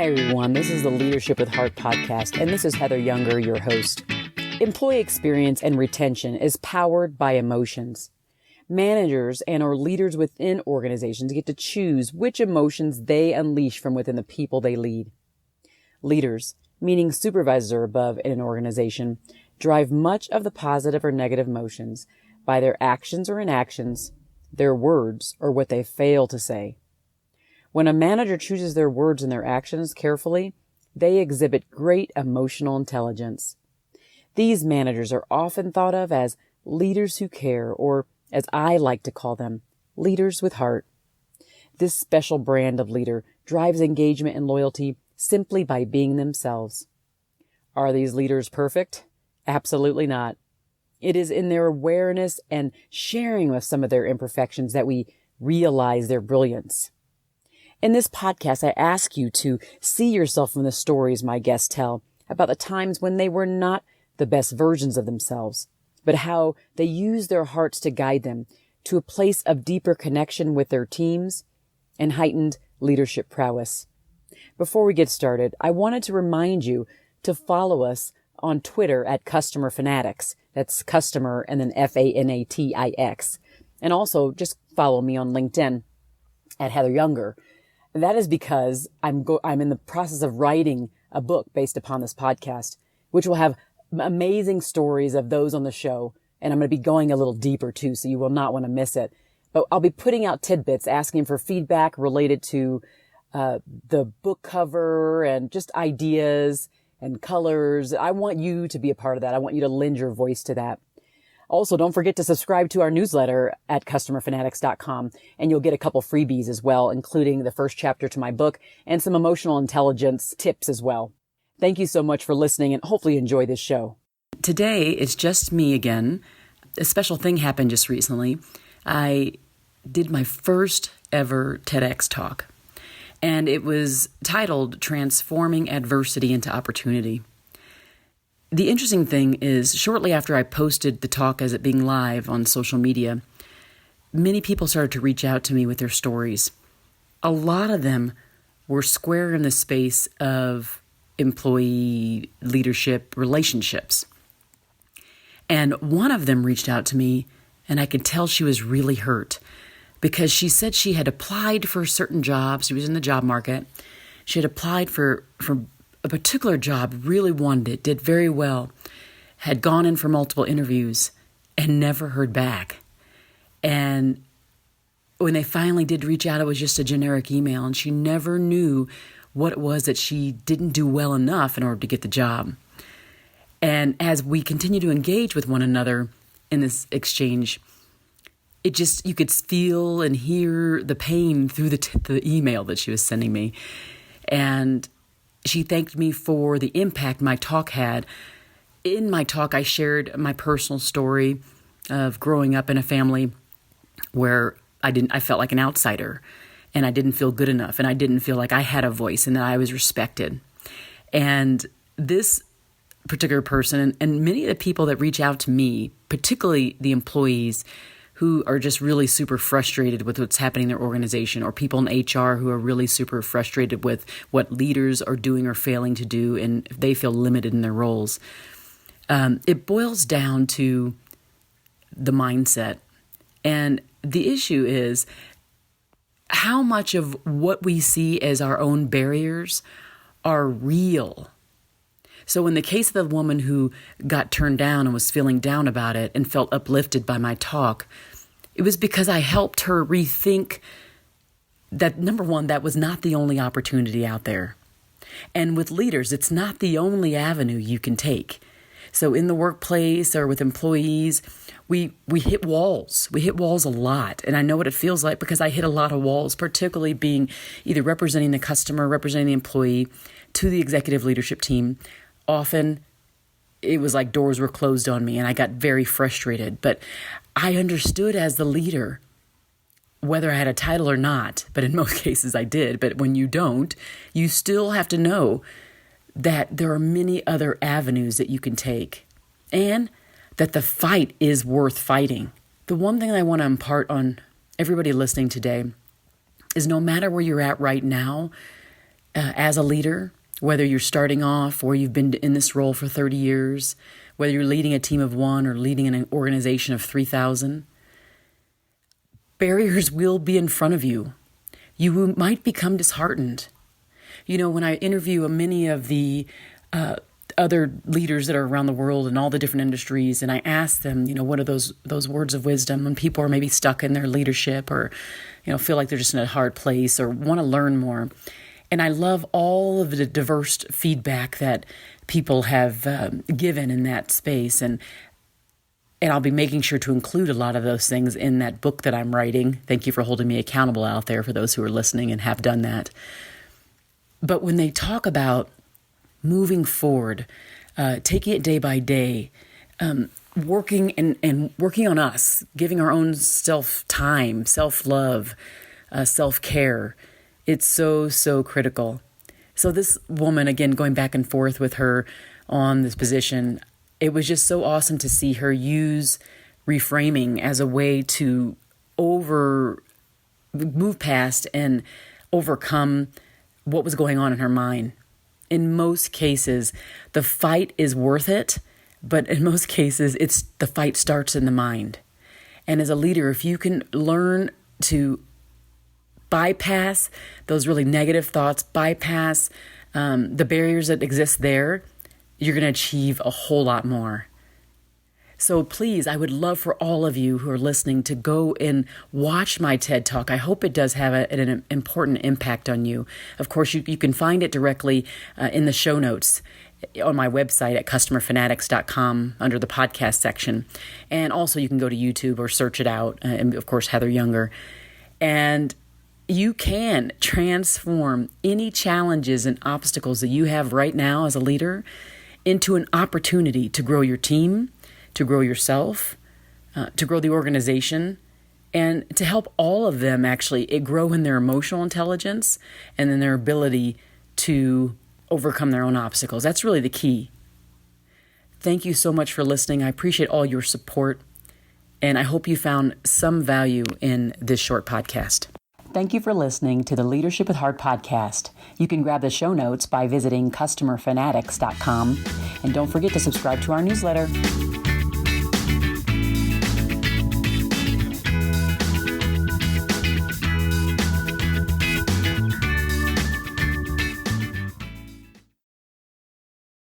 Hi, everyone. This is the Leadership with Heart podcast, and this is Heather Younger, your host. Employee experience and retention is powered by emotions. Managers and or leaders within organizations get to choose which emotions they unleash from within the people they lead. Leaders, meaning supervisors or above in an organization, drive much of the positive or negative emotions by their actions or inactions, their words, or what they fail to say. When a manager chooses their words and their actions carefully, they exhibit great emotional intelligence. These managers are often thought of as leaders who care, or as I like to call them, leaders with heart. This special brand of leader drives engagement and loyalty simply by being themselves. Are these leaders perfect? Absolutely not. It is in their awareness and sharing with some of their imperfections that we realize their brilliance. In this podcast, I ask you to see yourself from the stories my guests tell about the times when they were not the best versions of themselves, but how they used their hearts to guide them to a place of deeper connection with their teams and heightened leadership prowess. Before we get started, I wanted to remind you to follow us on Twitter at Customer Fanatics. That's customer and then Fanatix. And also just follow me on LinkedIn at Heather Younger. That is because I'm in the process of writing a book based upon this podcast, which will have amazing stories of those on the show. And I'm going to be going a little deeper too, so you will not want to miss it. But I'll be putting out tidbits, asking for feedback related to the book cover and just ideas and colors. I want you to be a part of that. I want you to lend your voice to that. Also, don't forget to subscribe to our newsletter at customerfanatics.com, and you'll get a couple freebies as well, including the first chapter to my book and some emotional intelligence tips as well. Thank you so much for listening, and hopefully you enjoy this show. Today, it's just me again. A special thing happened just recently. I did my first ever TEDx talk, and it was titled Transforming Adversity into Opportunity. The interesting thing is, shortly after I posted the talk as it being live on social media, many people started to reach out to me with their stories. A lot of them were square in the space of employee leadership relationships. And one of them reached out to me, and I could tell she was really hurt because she said she had applied for certain jobs. She was in the job market. She had applied for a particular job, really wanted it, did very well, had gone in for multiple interviews and never heard back. And when they finally did reach out, it was just a generic email, and she never knew what it was that she didn't do well enough in order to get the job. And as we continue to engage with one another in this exchange, you could feel and hear the pain through the email that she was sending me. And she thanked me for the impact my talk had. In my talk, I shared my personal story of growing up in a family where I felt like an outsider, and I didn't feel good enough, and I didn't feel like I had a voice and that I was respected. And this particular person, and many of the people that reach out to me, particularly the employees who are just really super frustrated with what's happening in their organization, or people in HR who are really super frustrated with what leaders are doing or failing to do, and they feel limited in their roles. It boils down to the mindset. And the issue is how much of what we see as our own barriers are real. So in the case of the woman who got turned down and was feeling down about it and felt uplifted by my talk, it was because I helped her rethink that, number one, that was not the only opportunity out there. And with leaders, it's not the only avenue you can take. So in the workplace or with employees, we hit walls. We hit walls a lot. And I know what it feels like because I hit a lot of walls, particularly being either representing the customer, representing the employee to the executive leadership team. Often it was like doors were closed on me and I got very frustrated. But I understood as the leader, whether I had a title or not, but in most cases I did. But when you don't, you still have to know that there are many other avenues that you can take and that the fight is worth fighting. The one thing I want to impart on everybody listening today is no matter where you're at right now, as a leader, whether you're starting off or you've been in this role for 30 years, whether you're leading a team of 1 or leading an organization of 3,000, barriers will be in front of you. You might become disheartened. When I interview many of the other leaders that are around the world in all the different industries, and I ask them, what are those words of wisdom when people are maybe stuck in their leadership or, feel like they're just in a hard place or want to learn more. And I love all of the diverse feedback that people have given in that space. And I'll be making sure to include a lot of those things in that book that I'm writing. Thank you for holding me accountable out there for those who are listening and have done that. But when they talk about moving forward, taking it day by day, working and working on us, giving our own self-time, self-love, self-care, it's so, so critical. So this woman, again, going back and forth with her on this position, it was just so awesome to see her use reframing as a way to move past and overcome what was going on in her mind. In most cases, the fight is worth it, but in most cases, the fight starts in the mind. And as a leader, if you can learn to bypass those really negative thoughts, bypass the barriers that exist there, you're going to achieve a whole lot more. So please, I would love for all of you who are listening to go and watch my TED Talk. I hope it does have an important impact on you. Of course, you can find it directly in the show notes on my website at customerfanatics.com under the podcast section. And also you can go to YouTube or search it out, and of course, Heather Younger. And you can transform any challenges and obstacles that you have right now as a leader into an opportunity to grow your team, to grow yourself, to grow the organization, and to help all of them actually grow in their emotional intelligence and in their ability to overcome their own obstacles. That's really the key. Thank you so much for listening. I appreciate all your support, and I hope you found some value in this short podcast. Thank you for listening to the Leadership with Heart podcast. You can grab the show notes by visiting customerfanatics.com, and don't forget to subscribe to our newsletter.